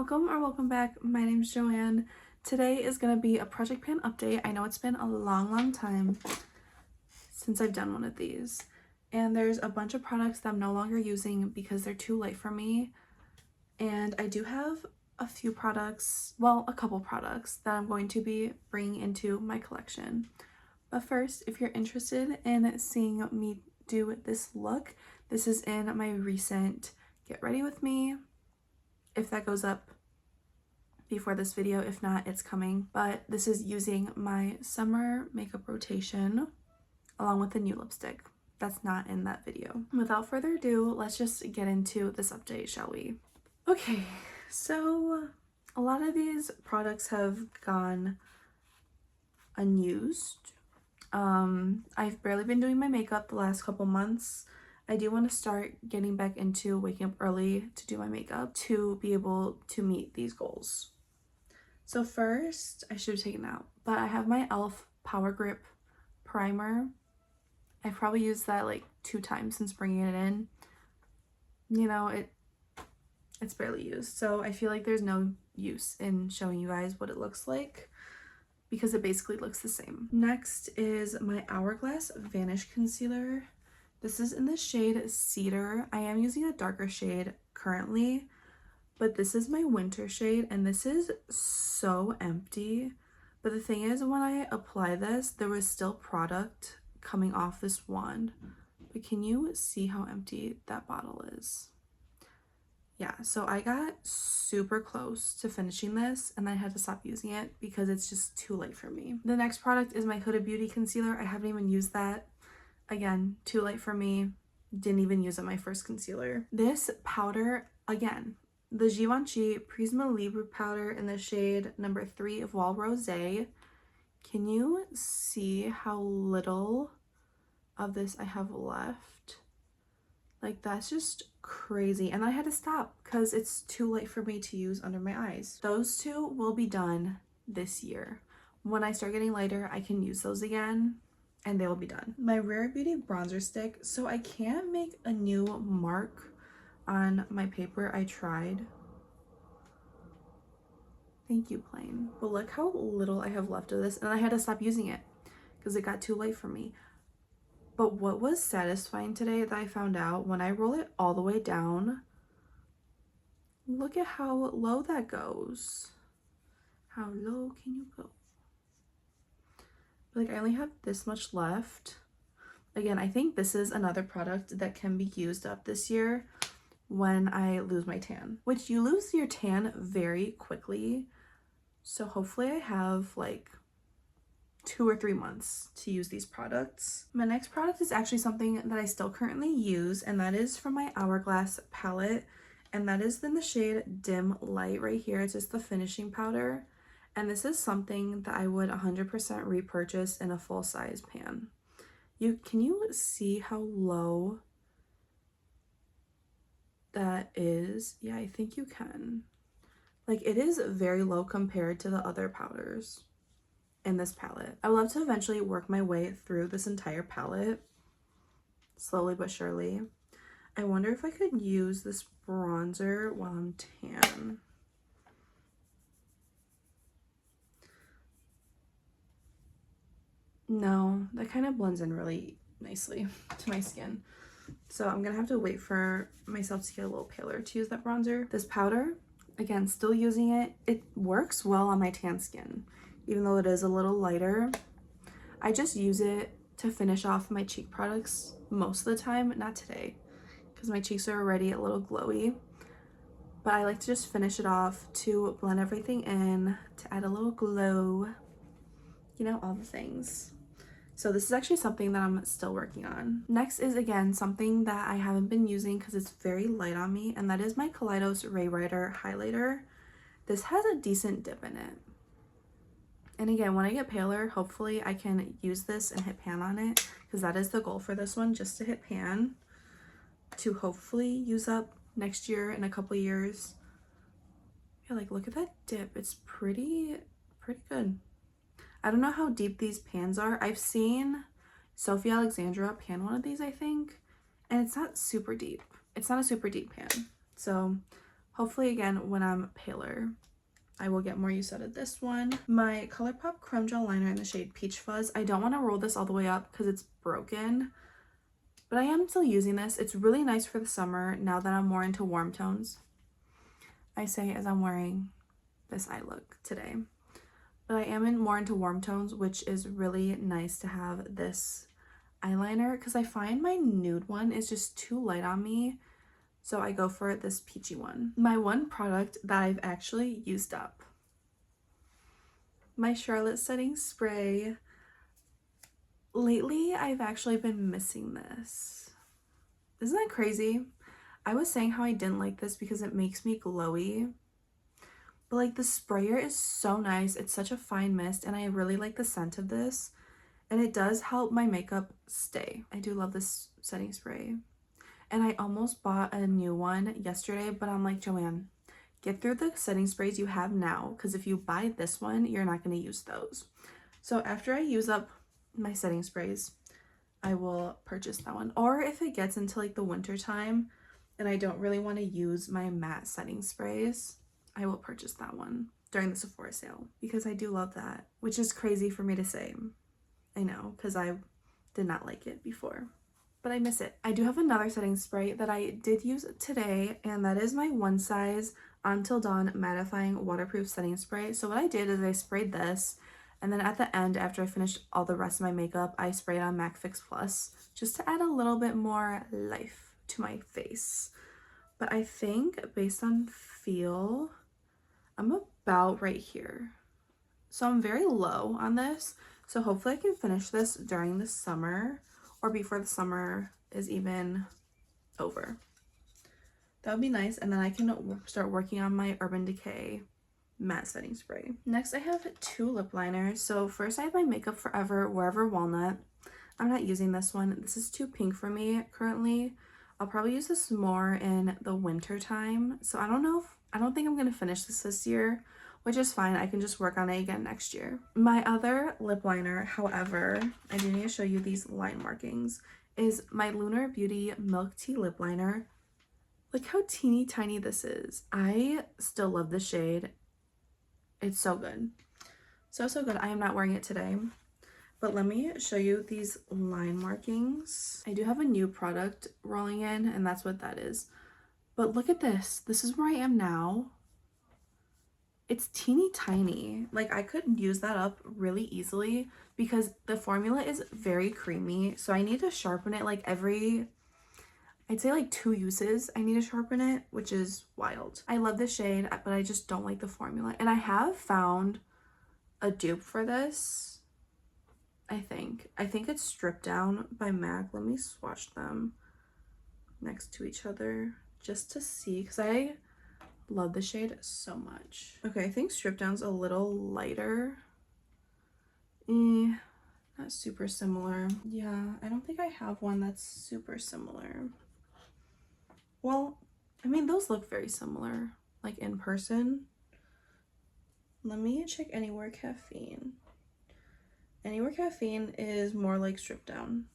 welcome or welcome back. My name is Joanne. Today is going to be a project pan update. I know it's been a long time since I've done one of these, and there's a bunch of products that I'm no longer using because they're too late for me. And I do have a few products, well, a couple products that I'm going to be bringing into my collection. But first, if you're interested in seeing me do this look, this is in my recent Get Ready With Me. If that goes up before this video, if not, it's coming. But this is using my summer makeup rotation along with the new lipstick that's not in that video. Without further ado, let's just get into this update, shall we? Okay, so a lot of these products have gone unused. I've barely been doing my makeup the last couple months. I do want to start getting back into waking up early to do my makeup to be able to meet these goals. So first, I should have taken out, but I have my e.l.f. Power Grip Primer. I've probably used that like 2 times since bringing it in. You know, it's barely used, so I feel like there's no use in showing you guys what it looks like because it basically looks the same. Next is my Hourglass Vanish Concealer. This is in the shade Cedar. I am using a darker shade currently, but this is my winter shade, and this is so empty. But the thing is, when I apply this, there was still product coming off this wand. But can you see how empty that bottle is? Yeah, so I got super close to finishing this, and I had to stop using it because it's just too late for me. The next product is my Huda Beauty Concealer. I haven't even used that. Again, too late for me. Didn't even use it my first concealer. This powder, again, the Givenchy Prisma Libre powder in the shade number 3 of Wall Rosé. Can you see how little of this I have left? Like, that's just crazy. And I had to stop because it's too late for me to use under my eyes. Those two will be done this year. When I start getting lighter, I can use those again, and they will be done. My Rare Beauty bronzer stick. So I can't make a new mark on my paper. I tried. Thank you, Plain. But look how little I have left of this, and I had to stop using it because it got too late for me. But what was satisfying today that I found out, when I roll it all the way down, look at how low that goes. How low can you go? Like, I only have this much left. Again, I think this is another product that can be used up this year when I lose my tan, which you lose your tan very quickly. So hopefully I have like 2 or 3 months to use these products. My next product is actually something that I still currently use, and that is from my Hourglass palette, and that is in the shade Dim Light right here. It's just the finishing powder. And this is something that I would 100% repurchase in a full-size pan. Can you see how low that is? Yeah, I think you can. Like, it is very low compared to the other powders in this palette. I would love to eventually work my way through this entire palette, slowly but surely. I wonder if I could use this bronzer while I'm tan. No, that kind of blends in really nicely to my skin. So I'm gonna have to wait for myself to get a little paler to use that bronzer. This powder, again, still using it. It works well on my tan skin, even though it is a little lighter. I just use it to finish off my cheek products most of the time, not today, because my cheeks are already a little glowy. But I like to just finish it off to blend everything in, to add a little glow, you know, all the things. So this is actually something that I'm still working on. Next is, again, something that I haven't been using because it's very light on me, and that is my Kaleidos Ray Writer highlighter. This has a decent dip in it. And again, when I get paler, hopefully I can use this and hit pan on it, because that is the goal for this one, just to hit pan to hopefully use up next year in a couple years. Yeah, like, look at that dip. It's pretty good. I don't know how deep these pans are. I've seen Sophie Alexandra pan one of these, I think, and it's not super deep. It's not a super deep pan. So Hopefully again when I'm paler I will get more use out of this one. My ColourPop Chrome Gel Liner in the shade Peach Fuzz. I don't want to roll this all the way up because it's broken, but I am still using this. It's really nice for the summer now that I'm more into warm tones. I say as I'm wearing this eye look today. But I am more into warm tones, which is really nice to have this eyeliner because I find my nude one is just too light on me. So I go for this peachy one. My one product that I've actually used up. My Charlotte Setting Spray. Lately, I've actually been missing this. Isn't that crazy? I was saying how I didn't like this because it makes me glowy. But like the sprayer is so nice. It's such a fine mist and I really like the scent of this. And it does help my makeup stay. I do love this setting spray. And I almost bought a new one yesterday, but I'm like, Joanne, get through the setting sprays you have now, because if you buy this one, you're not going to use those. So after I use up my setting sprays, I will purchase that one. Or if it gets into like the winter time and I don't really want to use my matte setting sprays, I will purchase that one during the Sephora sale because I do love that, which is crazy for me to say. I know, because I did not like it before, but I miss it. I do have another setting spray that I did use today, and that is my One Size Until Dawn Mattifying Waterproof Setting Spray. So what I did is I sprayed this, and then at the end, after I finished all the rest of my makeup, I sprayed on MAC Fix Plus just to add a little bit more life to my face. But I think based on feel, I'm about right here. So I'm very low on this. So hopefully I can finish this during the summer or before the summer is even over. That would be nice. And then I can start working on my Urban Decay matte setting spray. Next I have two lip liners. So first I have my Makeup Forever Wherever Walnut. I'm not using this one. This is too pink for me currently. I'll probably use this more in the winter time. So I don't think I'm gonna finish this year, which is fine. I can just work on it again next year. My other lip liner, however, I do need to show you these line markings, is my Lunar Beauty Milk Tea Lip Liner. Look how teeny tiny this is. I still love the shade. It's so good. So good. I am not wearing it today. But let me show you these line markings. I do have a new product rolling in, and that's what that is. But look at this. This is where I am now. It's teeny tiny. Like I could use that up really easily because the formula is very creamy. So I need to sharpen it like I'd say like 2 uses. I need to sharpen it, which is wild. I love the shade, but I just don't like the formula. And I have found a dupe for this. I think it's Strip Down by MAC. Let me swatch them next to each other just to see, because I love the shade so much. Okay, I think Strip Down's a little lighter. Not super similar. Yeah, I don't think I have one that's super similar. Well, I mean, those look very similar, like in person. Let me check Anywhere Caffeine. Anywhere Caffeine is more like Strip Down.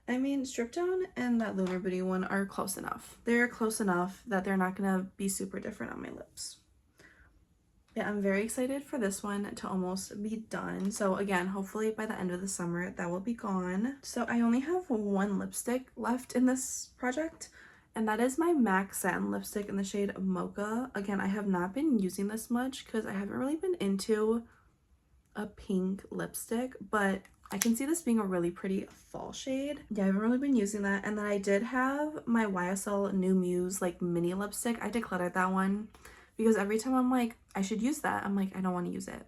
I mean, Strip Down and that Lunar Beauty one are close enough. They're close enough that they're not gonna be super different on my lips. Yeah, I'm very excited for this one to almost be done. So again, hopefully by the end of the summer, that will be gone. So I only have one lipstick left in this project, and that is my MAC Satin Lipstick in the shade Mocha. Again, I have not been using this much because I haven't really been into a pink lipstick, but I can see this being a really pretty fall shade. Yeah, I haven't really been using that. And then I did have my YSL New Muse like mini lipstick. I decluttered that one because every time I'm like, I should use that, I'm like, I don't want to use it.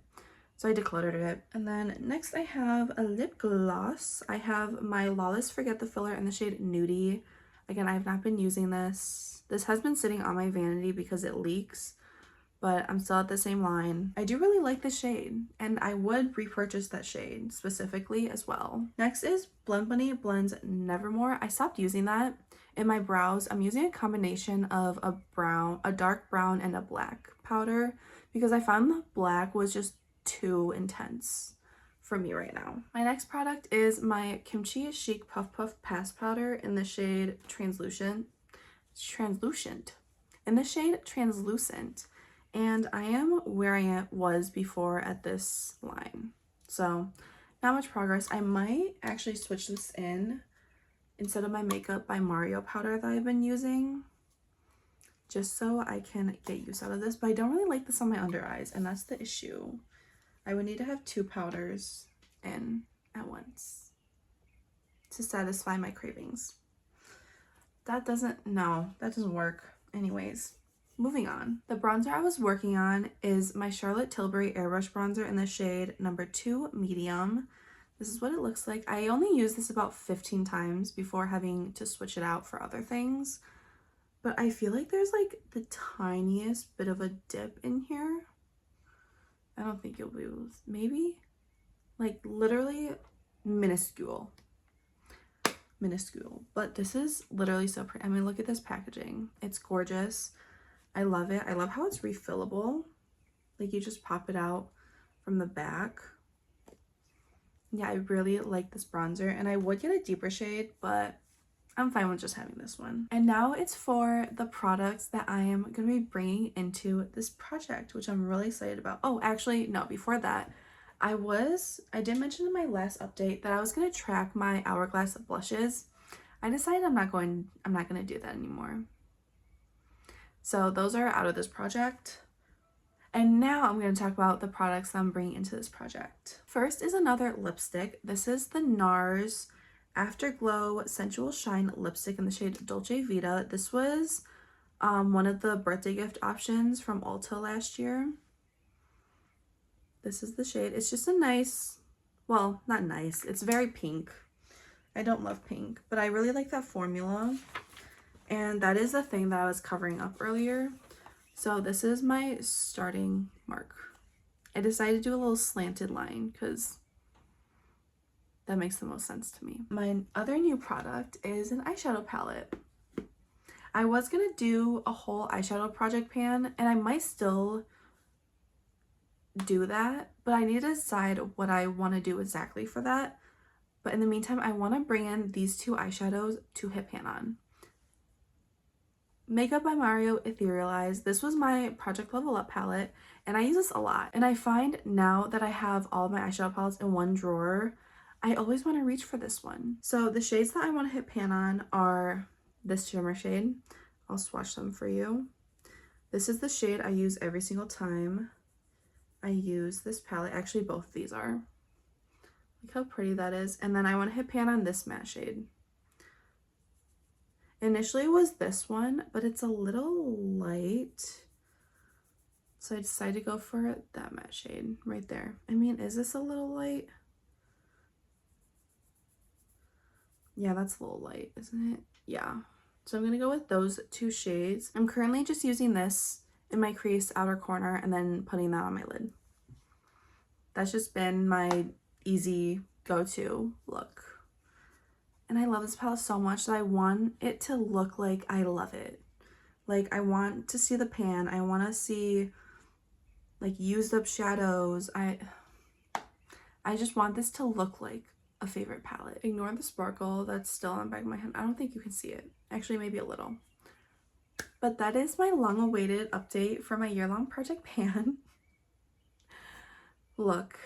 So I decluttered it. And then next I have a lip gloss. I have my Lawless Forget the Filler in the shade Nudie. Again, I have not been using this. This has been sitting on my vanity because it leaks, but I'm still at the same line. I do really like this shade, and I would repurchase that shade specifically as well. Next is Blend Bunny Blends Nevermore. I stopped using that. In my brows, I'm using a combination of a dark brown and a black powder because I found the black was just too intense for me right now. My next product is my Kimchi Chic Puff Puff Pass Powder in the shade Translucent. In the shade Translucent. And I am where I was before at this line. So not much progress. I might actually switch this in instead of my Makeup by Mario powder that I've been using, just so I can get use out of this. But I don't really like this on my under eyes, and that's the issue. I would need to have 2 powders in at once to satisfy my cravings. That doesn't work. Anyways, moving on. The bronzer I was working on is my Charlotte Tilbury Airbrush Bronzer in the shade number 2 Medium. This is what it looks like. I only used this about 15 times before having to switch it out for other things. But I feel like there's like the tiniest bit of a dip in here. I don't think you'll be able to, maybe? Like literally minuscule. But this is literally so pretty. I mean, look at this packaging. It's gorgeous. I love it. I love how it's refillable. Like you just pop it out from the back. Yeah, I really like this bronzer, and I would get a deeper shade, but I'm fine with just having this one. And now it's for the products that I am going to be bringing into this project, which I'm really excited about. Oh, actually, no, before that, I did mention in my last update that I was going to track my Hourglass blushes. I decided I'm not going to do that anymore. So those are out of this project. And now I'm going to talk about the products that I'm bringing into this project. First is another lipstick. This is the NARS Afterglow Sensual Shine lipstick in the shade Dolce Vita. This was one of the birthday gift options from Ulta last year. This is the shade. It's just a nice, well, not nice. It's very pink. I don't love pink, but I really like that formula. And that is the thing that I was covering up earlier. So this is my starting mark. I decided to do a little slanted line because that makes the most sense to me. My other new product is an eyeshadow palette. I was going to do a whole eyeshadow project pan, and I might still do that, but I need to decide what I want to do exactly for that. But in the meantime, I want to bring in these 2 eyeshadows to hit pan on. Makeup by Mario Etherealized. This was my Project Level Up palette, and I use this a lot. And I find now that I have all of my eyeshadow palettes in one drawer, I always want to reach for this one. So the shades that I want to hit pan on are this shimmer shade. I'll swatch them for you. This is the shade I use every single time I use this palette. Actually, both of these are. Look how pretty that is. And then I want to hit pan on this matte shade. Initially it was this one, but it's a little light, so I decided to go for that matte shade right there. I mean, is this a little light? Yeah, that's a little light, isn't it? Yeah. So I'm gonna go with those 2 shades. I'm currently just using this in my crease outer corner and then putting that on my lid. That's just been my easy go-to look. And I love this palette so much that I want it to look like I love it. Like, I want to see the pan. I want to see, like, used up shadows. I just want this to look like a favorite palette. Ignore the sparkle that's still on the back of my hand. I don't think you can see it. Actually, maybe a little. But that is my long-awaited update for my year-long project pan. Look,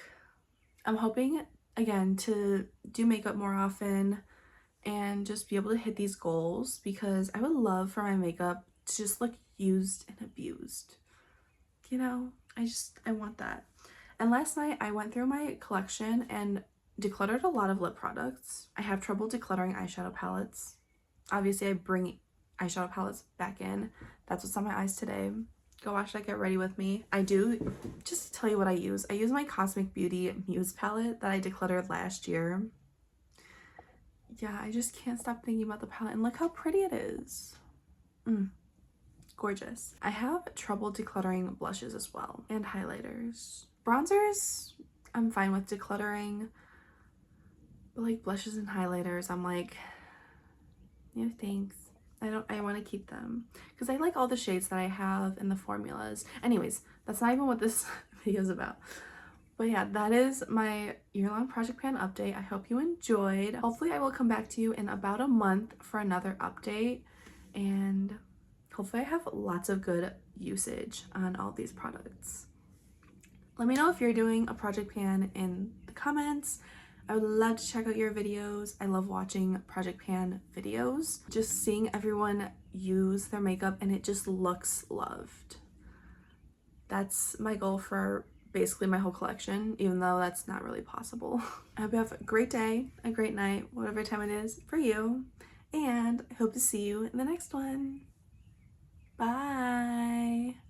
I'm hoping, again, to do makeup more often and just be able to hit these goals, because I would love for my makeup to just look used and abused. You know, I want that. And last night I went through my collection and decluttered a lot of lip products. I have trouble decluttering eyeshadow palettes. Obviously I bring eyeshadow palettes back in. That's what's on my eyes today. Go watch that Get Ready With Me. I do, just to tell you what I use my Cosmic Beauty Muse palette that I decluttered last year. Yeah, I just can't stop thinking about the palette, and look how pretty it is. Gorgeous. I have trouble decluttering blushes as well, and highlighters. Bronzers, I'm fine with decluttering, but like blushes and highlighters, I'm like, no thanks. I want to keep them because I like all the shades that I have and the formulas. Anyways, that's not even what this video is about. But yeah, that is my year-long project pan update. I hope you enjoyed. Hopefully I will come back to you in about a month for another update, and hopefully I have lots of good usage on all these products. Let me know if you're doing a project pan in the comments. I would love to check out your videos. I love watching project pan videos. Just seeing everyone use their makeup and it just looks loved. That's my goal for basically my whole collection, even though that's not really possible. I hope you have a great day, a great night, whatever time it is for you, and I hope to see you in the next one. Bye!